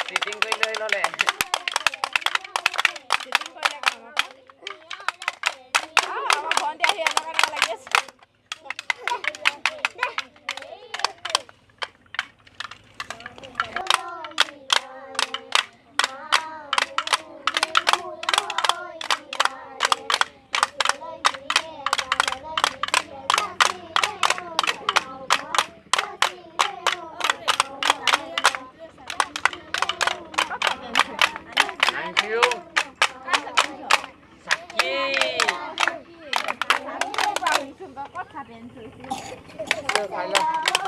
Sitting ko ilo lole. Sitting ko lang mama pa. Mama bonde ahi ano kana lagi আছে. Thank you. Sakit. কথা বেঞ্চি। Được, phải rồi.